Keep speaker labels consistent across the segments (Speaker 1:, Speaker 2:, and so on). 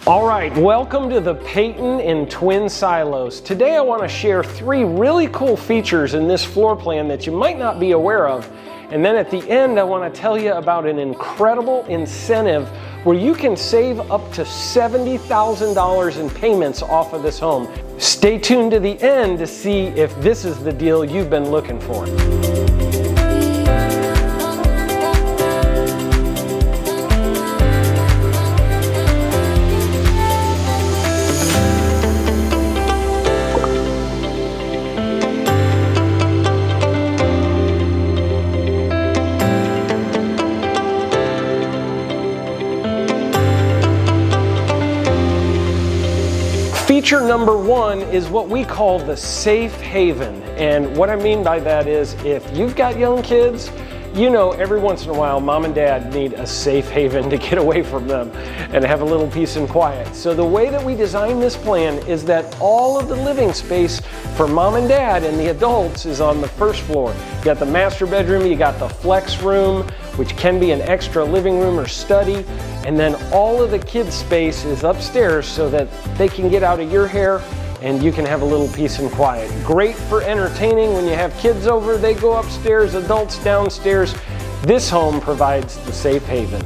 Speaker 1: All right, welcome to the Peyton in Twin Silos. Today I want to share 3 really cool features in this floor plan that you might not be aware of. And then at the end I want to tell you about an incredible incentive where you can save up to $70,000 in payments off of this home. Stay tuned to the end to see if this is the deal you've been looking for. Feature number 1 is what we call the safe haven. And what I mean by that is if you've got young kids, you know every once in a while mom and dad need a safe haven to get away from them and have a little peace and quiet. So the way that we design this plan is that all of the living space for mom and dad and the adults is on the first floor. You got the master bedroom, you got the flex room, which can be an extra living room or study, and then all of the kids' space is upstairs so that they can get out of your hair and you can have a little peace and quiet. Great for entertaining when you have kids over, they go upstairs, adults downstairs. This home provides the safe haven.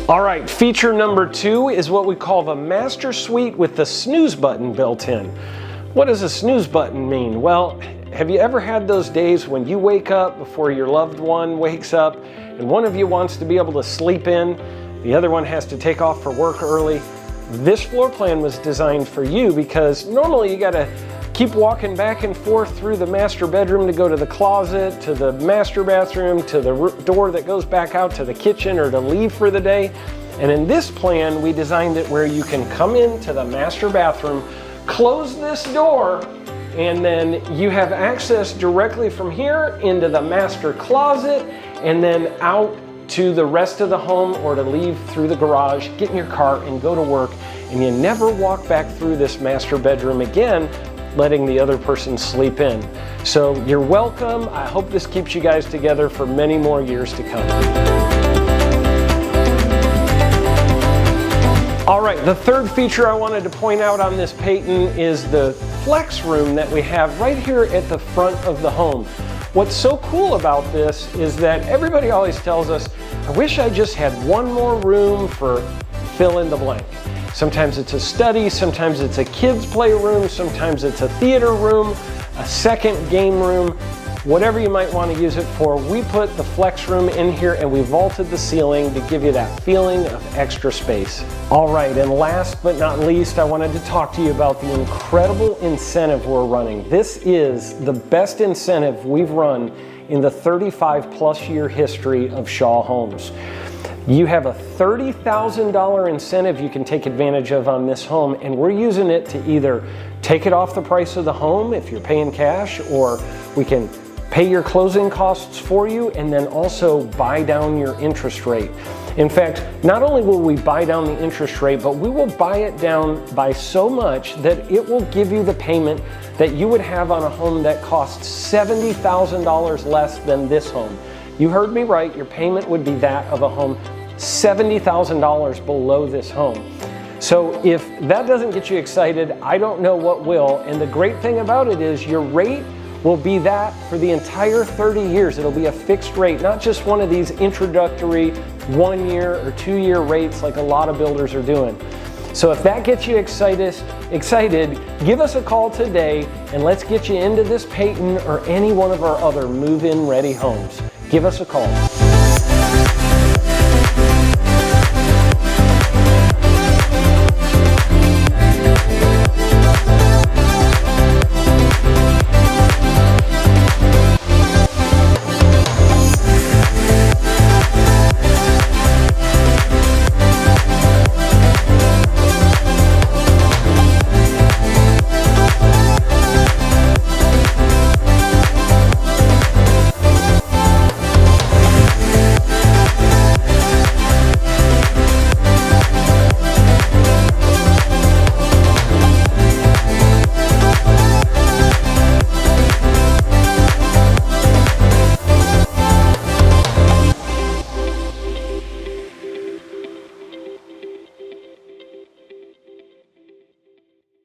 Speaker 1: All right, feature number 2 is what we call the master suite with the snooze button built in. What does a snooze button mean? Well, have you ever had those days when you wake up before your loved one wakes up and one of you wants to be able to sleep in, the other one has to take off for work early? This floor plan was designed for you because normally you gotta keep walking back and forth through the master bedroom to go to the closet, to the master bathroom, to the door that goes back out to the kitchen or to leave for the day. And in this plan, we designed it where you can come into the master bathroom, close this door, and then you have access directly from here into the master closet and then out to the rest of the home or to leave through the garage, get in your car and go to work, and you never walk back through this master bedroom again, letting the other person sleep in. So you're welcome. I hope this keeps you guys together for many more years to come. All right, the third feature I wanted to point out on this Peyton is the flex room that we have right here at the front of the home. What's so cool about this is that everybody always tells us, I wish I just had one more room for fill in the blank. Sometimes it's a study, sometimes it's a kids' playroom, sometimes it's a theater room, a second game room, whatever you might want to use it for. We put the flex room in here and we vaulted the ceiling to give you that feeling of extra space. All right, and last but not least, I wanted to talk to you about the incredible incentive we're running. This is the best incentive we've run in the 35+ year history of Shaw Homes. You have a $30,000 incentive you can take advantage of on this home, and we're using it to either take it off the price of the home if you're paying cash, or we can pay your closing costs for you and then also buy down your interest rate. In fact, not only will we buy down the interest rate, but we will buy it down by so much that it will give you the payment that you would have on a home that costs $70,000 less than this home. You heard me right, your payment would be that of a home $70,000 below this home. So if that doesn't get you excited, I don't know what will. And the great thing about it is your rate will be that for the entire 30 years. It'll be a fixed rate, not just one of these introductory 1-year or 2-year rates like a lot of builders are doing. So if that gets you excited, give us a call today and let's get you into this Peyton or any one of our other move-in ready homes. Give us a call.